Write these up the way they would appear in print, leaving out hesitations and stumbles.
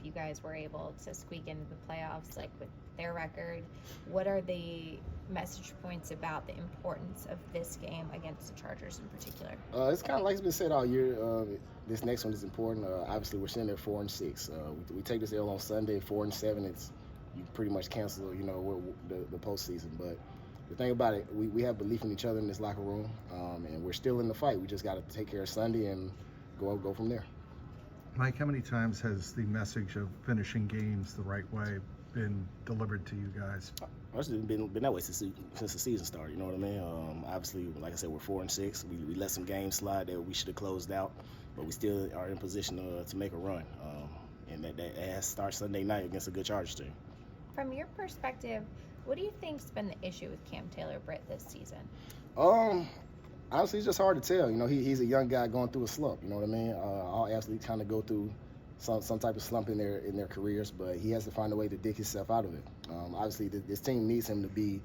you guys were able to squeak into the playoffs, like with their record. What are the message points about the importance of this game against the Chargers in particular? It's kind of like it's been said all year. This next one is important. Obviously, we're sitting at 4-6. We take this L on Sunday, 4-7. It's you pretty much cancel, the postseason. But the thing about it, we have belief in each other in this locker room, and we're still in the fight. We just got to take care of Sunday and go from there. Mike, how many times has the message of finishing games the right way been delivered to you guys? It's been that way since the season started. You know what I mean? Obviously, like I said, we're 4-6. We let some games slide that we should have closed out, but we still are in position to make a run. And that has to start Sunday night against a good Chargers team. From your perspective, what do you think's been the issue with Cam Taylor-Britt this season? Honestly, it's just hard to tell. He's a young guy going through a slump. You know what I mean? All athletes kind of go through some type of slump in their careers, but he has to find a way to dig himself out of it. Obviously, this team needs him to be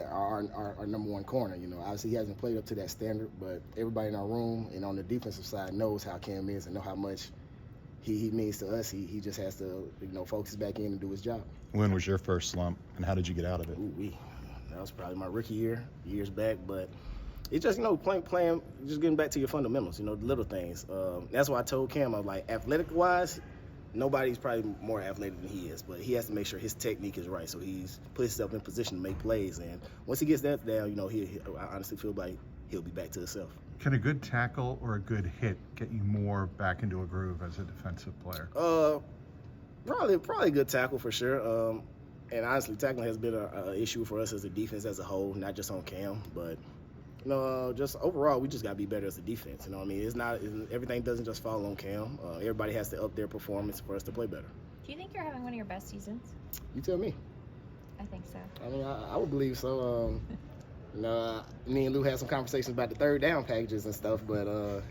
our number one corner. Obviously he hasn't played up to that standard, but everybody in our room and on the defensive side knows how Cam is and know how much he means to us. He just has to focus back in and do his job. When was your first slump, and how did you get out of it? That was probably my rookie years back, but it's just, playing, just getting back to your fundamentals, the little things. That's why I told Cam, I was like, athletic-wise, nobody's probably more athletic than he is, but he has to make sure his technique is right, so he's put himself in position to make plays. And once he gets that down, I honestly feel like he'll be back to himself. Can a good tackle or a good hit get you more back into a groove as a defensive player? Probably a good tackle for sure. And honestly, tackling has been an issue for us as a defense as a whole, not just on Cam, but just overall, we just got to be better as a defense. It's not everything doesn't just fall on Cam. Everybody has to up their performance for us to play better. Do you think you're having one of your best seasons? You tell me. I think so. I would believe so. Me and Lou had some conversations about the third down packages and stuff, but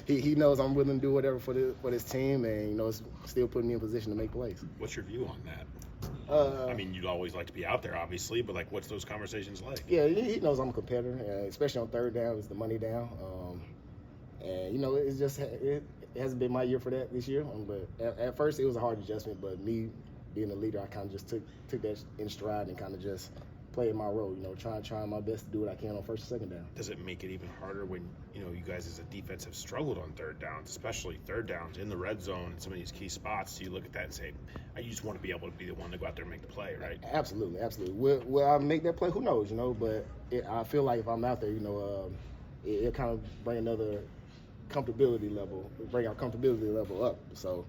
he knows I'm willing to do whatever for this team, and it's still putting me in position to make plays. What's your view on that? You'd always like to be out there, obviously, but what's those conversations like? Yeah, he knows I'm a competitor, especially on third down. It's the money down, and it's just it hasn't been my year for that this year. But at first, it was a hard adjustment. But me being a leader, I kind of just took that in stride and kind of just played my role. Trying my best to do what I can on first and second down. Does it make it even harder when you guys as a defense have struggled on third downs, especially third downs in the red zone in some of these key spots? Do you look at that and say, I just want to be able to be the one to go out there and make the play, right? Absolutely. Will I make that play? Who knows? But I feel like if I'm out there, it kind of bring another comfortability level, bring our comfortability level up. So.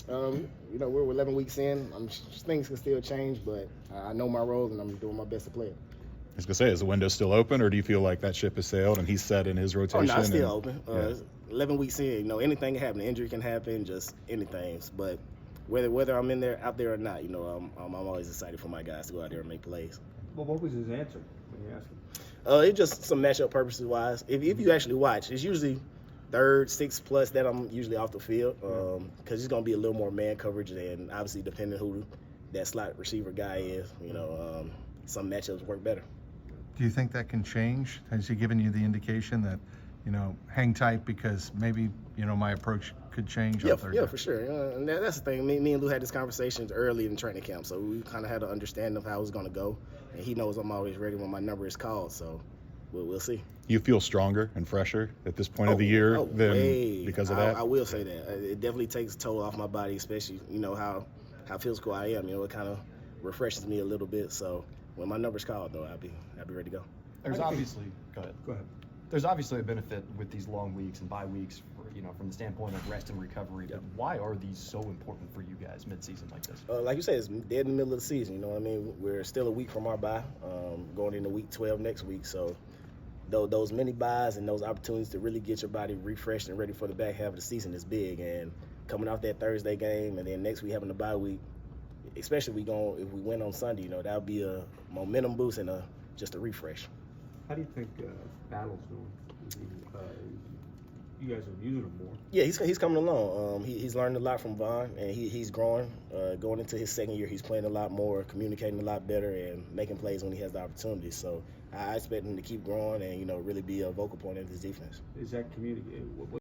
We're 11 weeks in. Things can still change, but I know my role, and I'm doing my best to play it. I was going to say, is the window still open, or do you feel like that ship has sailed and he's set in his rotation? Oh, no, it's still open. 11 weeks in, anything can happen. Injury can happen, just anything. But whether I'm out there or not, I'm always excited for my guys to go out there and make plays. Well, what was his answer when you asked him? It's just some matchup purposes wise. If you actually watch, it's usually third, 6+ that I'm usually off the field because it's going to be a little more man coverage, and obviously depending who that slot receiver guy is, some matchups work better. Do you think that can change? Has he given you the indication that, hang tight because maybe, my approach could change? Yeah, for sure. And that's the thing. Me and Lou had this conversation early in training camp, so we kind of had an understanding of how it was going to go, and he knows I'm always ready when my number is called, so we'll see. You feel stronger and fresher at this point of the year because of that? I will say that. It definitely takes a toll off my body, especially, how physical I am. It kind of refreshes me a little bit. So when my number's called, though, I'll be ready to go. There's obviously go ahead. There's obviously a benefit with these long weeks and bye weeks, from the standpoint of rest and recovery. But why are these so important for you guys mid-season like this? Like you said, it's dead in the middle of the season. We're still a week from our bye, going into week 12 next week. So those mini buys and those opportunities to really get your body refreshed and ready for the back half of the season is big. And coming off that Thursday game, and then next week having the bye week, especially if we win on Sunday, that'll be a momentum boost and just a refresh. How do you think Battle's doing? You guys are using him more. Yeah, he's coming along. He's learned a lot from Vaughn, and he's growing. Going into his second year, he's playing a lot more, communicating a lot better, and making plays when he has the opportunity. So I expect him to keep growing and really be a vocal point in this defense. Is that communicating?